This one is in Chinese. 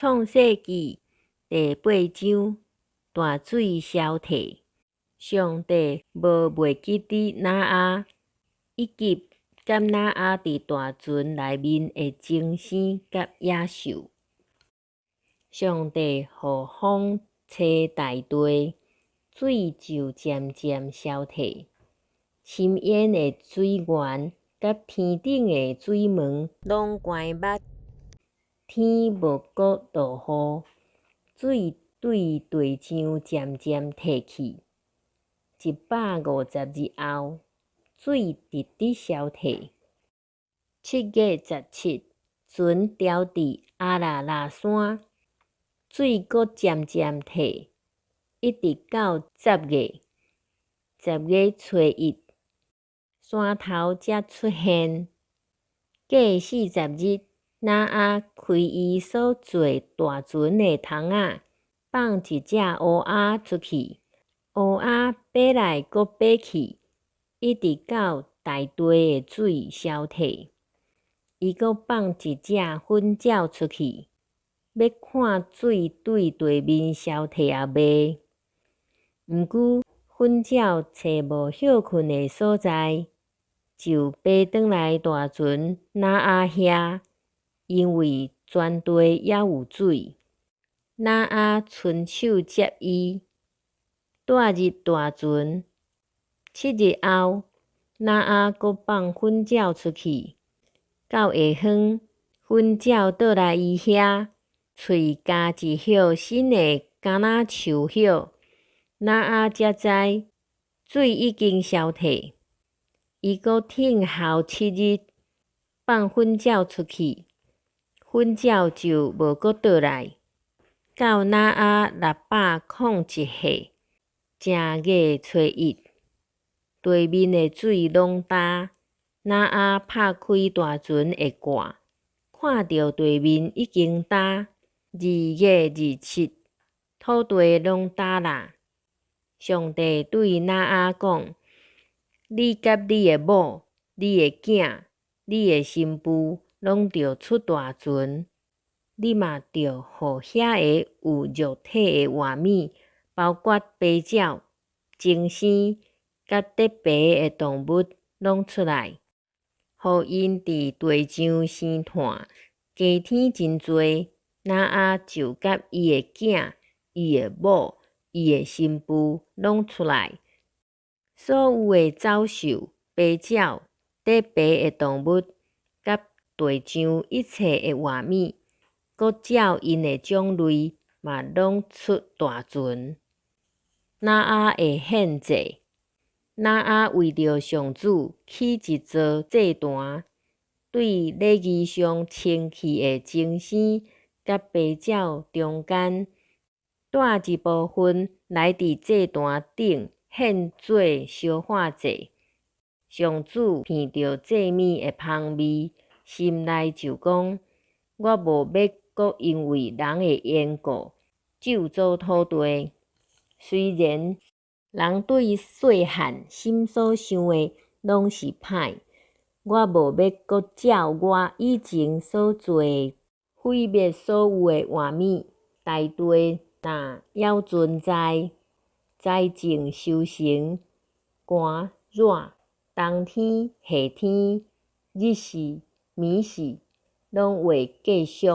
创世纪第8章大水消退。上帝无袂记伫挪亚、以及甲挪亚伫大船内面的精生甲野兽。上帝予风吹大地，水就渐渐消退。深渊的水源甲天顶的水门拢关闭。天无搁落雨，水对地上渐渐退去。150日后，水直直消退。7月17，船调伫阿拉拉山，水搁渐渐退，一直到10月。10月初1，山头才出现。过40日，挪亚开伊所做大船的窗仔，放一只乌鸦出去。乌鸦爬来搁爬去，一直到大地的水消退。伊搁放一只粉鸟出去，要看水对地面消退后未。毋过粉鸟找无休困的所在，就爬转来大船挪亚遐，因为全地也有水。挪亚伸手接伊，带入大船。7日后，挪亚搁放粉鸟出去。到下昏，粉鸟倒来伊遐，喙加一叶新的橄榄树叶。挪亚才知水已经消退。伊搁等候7日，放粉鸟出去，粉鸟就无搁倒来。到挪亚601岁，正月初1，地面的水拢干。挪亚拍开大船的盖，看到地面已经干。2月27，土地拢干啦。上帝对挪亚讲：你甲你的某、你的囝、你的新妇，拢着出大船。你嘛着予遐个有肉体的活物，包括飞鸟、精生，甲得爬的动物，拢出来，予因伫地上生炭。加天真多，挪亚就甲伊的囝、伊的某、伊的新妇拢出来。所有的走兽、飞鸟、得爬的动物，甲地上一切的活物，搁照因的种类，嘛拢出大船。挪亚的献祭。挪亚为着上主起一座祭坛，对礼仪上清气的精生甲飞鸟中间，带一部分来伫祭坛顶献做烧化祭。上主闻着祭物的香味，心内就讲：我无要搁因为人的缘故咒诅土地。虽然人对细汉心所想的拢是歹，我无要搁照我以前所做的毁灭所有的活物。大地若还存在，灾症收成，寒热、冬天、夏天、日式、暝式，拢会继续。